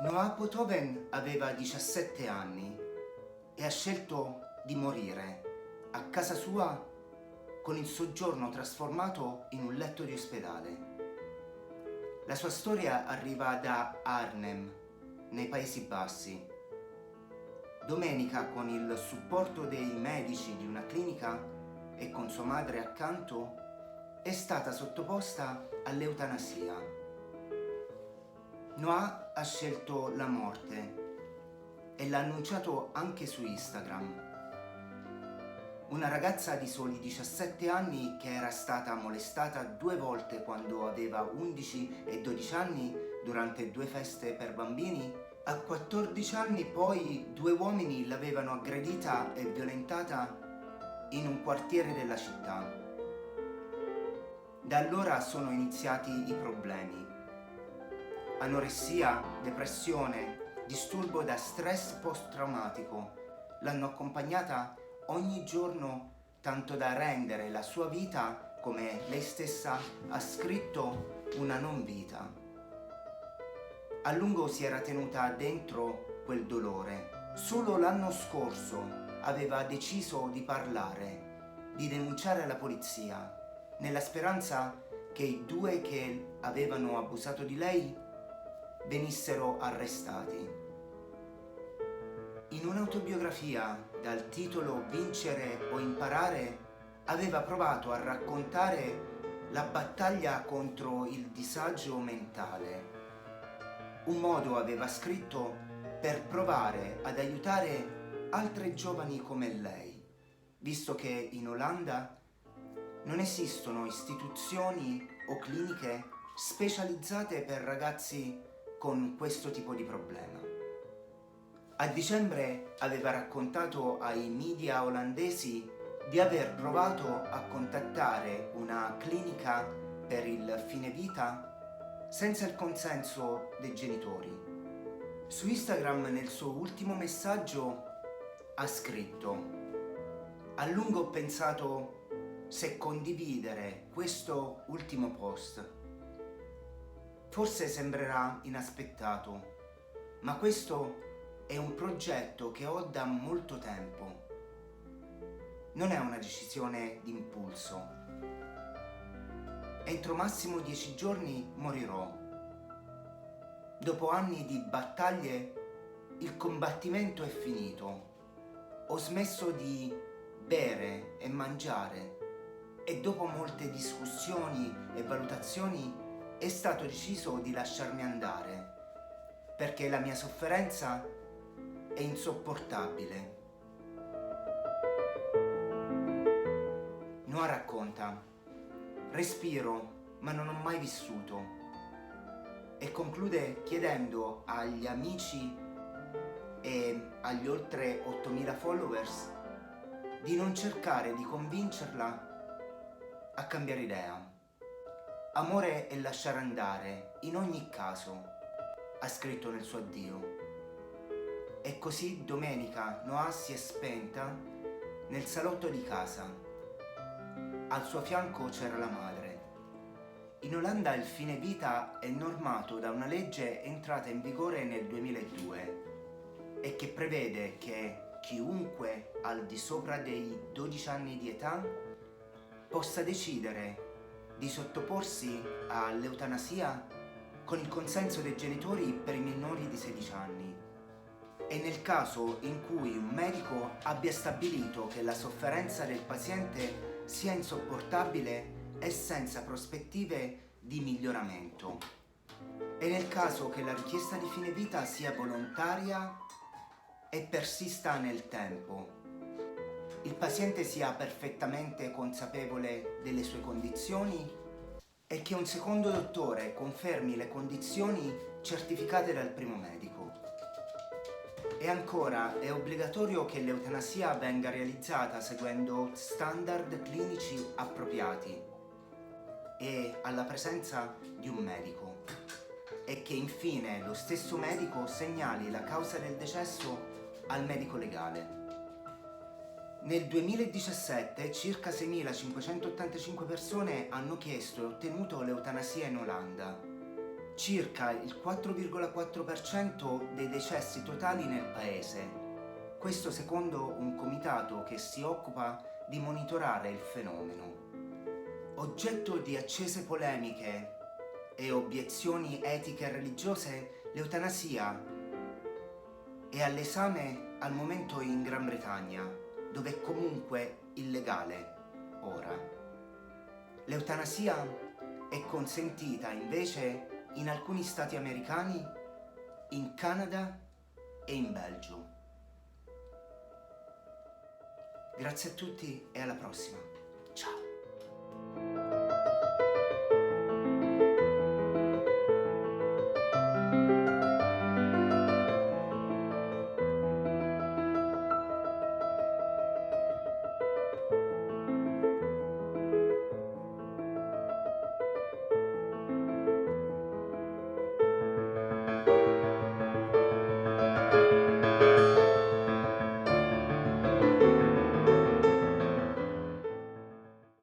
Noah Pothoven aveva 17 anni e ha scelto di morire a casa sua con il soggiorno trasformato in un letto di ospedale. La sua storia arriva da Arnhem, nei Paesi Bassi. Domenica, con il supporto dei medici di una clinica e con sua madre accanto, è stata sottoposta all'eutanasia. Noah ha scelto la morte e l'ha annunciato anche su Instagram. Una ragazza di soli 17 anni che era stata molestata 2 volte quando aveva 11 e 12 anni durante 2 feste per bambini. A 14 anni poi 2 uomini l'avevano aggredita e violentata in un quartiere della città. Da allora sono iniziati i problemi. Anoressia, depressione, disturbo da stress post-traumatico l'hanno accompagnata ogni giorno, tanto da rendere la sua vita, come lei stessa ha scritto, una non vita. A lungo si era tenuta dentro quel dolore. Solo l'anno scorso aveva deciso di parlare, di denunciare la polizia, nella speranza che i 2 che avevano abusato di lei venissero arrestati. In un'autobiografia dal titolo Vincere o imparare aveva provato a raccontare la battaglia contro il disagio mentale. Un modo, aveva scritto, per provare ad aiutare altre giovani come lei, visto che in Olanda non esistono istituzioni o cliniche specializzate per ragazzi con questo tipo di problema. A dicembre aveva raccontato ai media olandesi di aver provato a contattare una clinica per il fine vita senza il consenso dei genitori. Su Instagram, nel suo ultimo messaggio, ha scritto: "A lungo ho pensato se condividere questo ultimo post. Forse sembrerà inaspettato, ma questo è un progetto che ho da molto tempo. Non è una decisione d'impulso. Entro massimo 10 giorni morirò. Dopo anni di battaglie, il combattimento è finito. Ho smesso di bere e mangiare e dopo molte discussioni e valutazioni è stato deciso di lasciarmi andare, perché la mia sofferenza è insopportabile." Noah racconta: "Respiro, ma non ho mai vissuto." E conclude chiedendo agli amici e agli oltre 8.000 followers di non cercare di convincerla a cambiare idea. "Amore e lasciare andare, in ogni caso", ha scritto nel suo addio. E così domenica Noah si è spenta nel salotto di casa. Al suo fianco c'era la madre. In Olanda il fine vita è normato da una legge entrata in vigore nel 2002 e che prevede che chiunque al di sopra dei 12 anni di età possa decidere di sottoporsi all'eutanasia con il consenso dei genitori per i minori di 16 anni. E nel caso in cui un medico abbia stabilito che la sofferenza del paziente sia insopportabile e senza prospettive di miglioramento. E nel caso che la richiesta di fine vita sia volontaria e persista nel tempo. Il paziente sia perfettamente consapevole delle sue condizioni e che un secondo dottore confermi le condizioni certificate dal primo medico. E ancora, è obbligatorio che l'eutanasia venga realizzata seguendo standard clinici appropriati e alla presenza di un medico. E che infine lo stesso medico segnali la causa del decesso al medico legale. Nel 2017 circa 6.585 persone hanno chiesto e ottenuto l'eutanasia in Olanda. circa il 4,4% dei decessi totali nel paese. Questo secondo un comitato che si occupa di monitorare il fenomeno. Oggetto di accese polemiche e obiezioni etiche e religiose, l'eutanasia è all'esame al momento in Gran Bretagna, dove è comunque illegale ora. L'eutanasia è consentita invece in alcuni stati americani, in Canada e in Belgio. Grazie a tutti e alla prossima. Ciao!